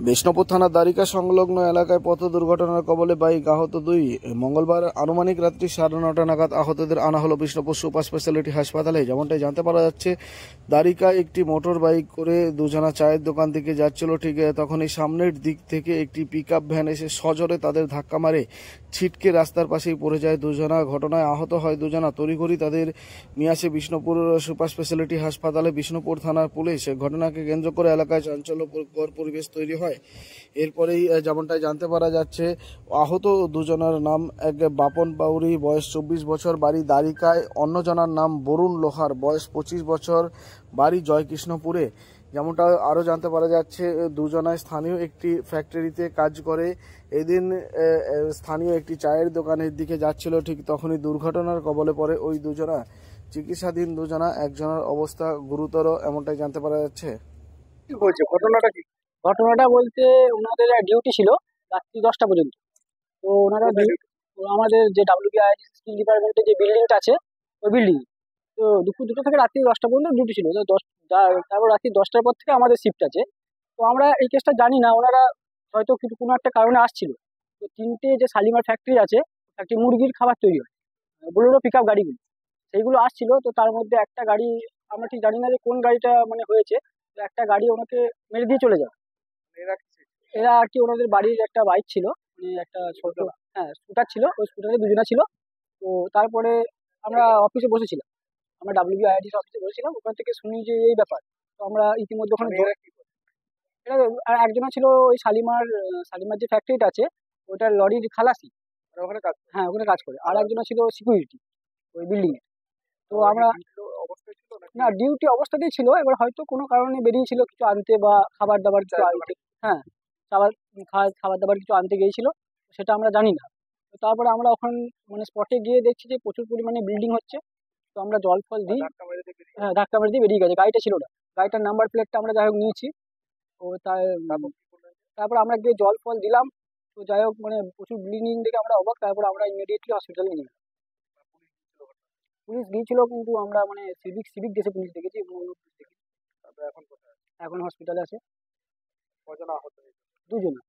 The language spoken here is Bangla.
বিষ্ণুপুর থানার দ্বারিকা সংলগ্ন এলাকায় পথ দুর্ঘটনার কবলে বাইক আহত দুই। মঙ্গলবার আনুমানিক রাত্রি 9:30 নাগাদ আহতদের আনা হলো বিষ্ণুপুর সুপার স্পেশালিটি হাসপাতালে। যেমনটাই জানতে পারা যাচ্ছে, দ্বারিকা একটি মোটর বাইক করে দুজনা চায়ের দোকান থেকে যাচ্ছিল। ঠিক তখনই সামনের দিক থেকে একটি পিকআপ ভ্যান এসে সজোরে তাদের ধাক্কা মারে, ছিটকে রাস্তার পাশেই পড়ে যায় দুজনা। ঘটনায় আহত হয় দুজনা। তড়িঘড়ি তাদের নিয়ে আসে বিষ্ণুপুর সুপার স্পেশালিটি হাসপাতালে বিষ্ণুপুর থানার পুলিশ। ঘটনাকে কেন্দ্র করে এলাকায় চাঞ্চল্যকর পরিবেশ তৈরি হয়। এরপরেই যেমনটাই জানতে পারা যাচ্ছে, আহত দুজনের নাম এক বাপন বাউরি, বয়স 24 বছর, বাড়ি দ্বারিকায়; অন্যজনার নাম বরুণ লোহার, বয়স 25 বছর, বাড়ি জয়কৃষ্ণপুরে। যেমনটা আরও জানতে পারা যাচ্ছে, দুজনায় স্থানীয় একটি ফ্যাক্টরিতে কাজ করে। এদিন স্থানীয় একটি চায়ের দোকানের দিকে যাচ্ছিল। ঠিক তখনই দুর্ঘটনার কবলে পড়ে ওই দুজনা। চিকিৎসাধীন দুজনা, একজনের অবস্থা গুরুতর, এমনটাই জানতে পারা যাচ্ছে। কি হয়েছে, ঘটনাটা কি? ঘটনাটা বলতে ওনাদের ডিউটি ছিল রাত্রি 10টা পর্যন্ত। তো ওনারা আমাদের যে WBIS স্কিল ডিপার্টমেন্টের যে বিল্ডিংটা আছে ওই বিল্ডিং, তো দুপুর 2টা থেকে রাত্রি 10টা পর্যন্ত ডিউটি ছিল। তো তারপর রাত্রি 10টার পর থেকে আমাদের শিফট আছে। তো আমরা এই কেসটা জানি না, ওনারা হয়তো কোনো একটা কারণে আসছিল। তো 3টে যে শালিমার ফ্যাক্টরি আছে, একটি মুরগির খাবার তৈরি হয়, বোলেরো পিকআপ গাড়িগুলো, সেইগুলো আসছিল। তো তার মধ্যে একটা গাড়ি, আমরা ঠিক জানি না যে কোন গাড়িটা মানে হয়েছে, তো একটা গাড়ি ওনাকে মেরে দিয়ে চলে যায়। এরা আর কি, ওনাদের বাড়ির একটা বাইক ছিল, মানে একটা ছোট, হ্যাঁ স্কুটার ছিল, ওই স্কুটারে দুজনা ছিল। তো তারপরে আমরা অফিসে বসেছিলাম, আমরা WBIDC অফিসে বসেছিলাম, ওখান থেকে শুনি যে এই ব্যাপার। তো আমরা ইতিমধ্যে ওখানে এরা, আর একজনা ছিল ওই শালিমার যে ফ্যাক্টরিটা আছে ওটার লরির খালাসি, হ্যাঁ ওখানে কাজ করে। আর একজনা ছিল সিকিউরিটি ওই বিল্ডিং এ। তো আমরা, না ডিউটি অবস্থাতেই ছিল, এবার হয়তো কোনো কারণে বেরিয়েছিল কিছু আনতে বা খাবার দাবার কিছু আনতে। হ্যাঁ, খাবার খাবার দাবার কিছু আনতে গিয়েছিল, সেটা আমরা জানি না। তো তারপরে আমরা ওখানে মানে স্পটে গিয়ে দেখছি যে প্রচুর পরিমাণে বিল্ডিং হচ্ছে। তো আমরা জল ফল দিই, হ্যাঁ ধাক্কা মেরে দিয়ে বেরিয়ে গেছে। গাড়িটা ছিল না, গাড়িটার নাম্বার প্লেটটা আমরা যাই হোক নিয়েছি। তো তারপর আমরা গিয়ে জল ফল দিলাম। তো যাই হোক মানে প্রচুর ব্লিডিং দেখে আমরা অবাক। তারপর আমরা ইমিডিয়েটলি হসপিটালে নিয়ে গেলাম। পুলিশ গিয়েছিল, কিন্তু আমরা মানে সিভিক সিভিক ড্রেসে পুলিশ দেখেছি এবং অন্য পুলিশ দেখেছি। এখন হসপিটালে আছে। দুজনা।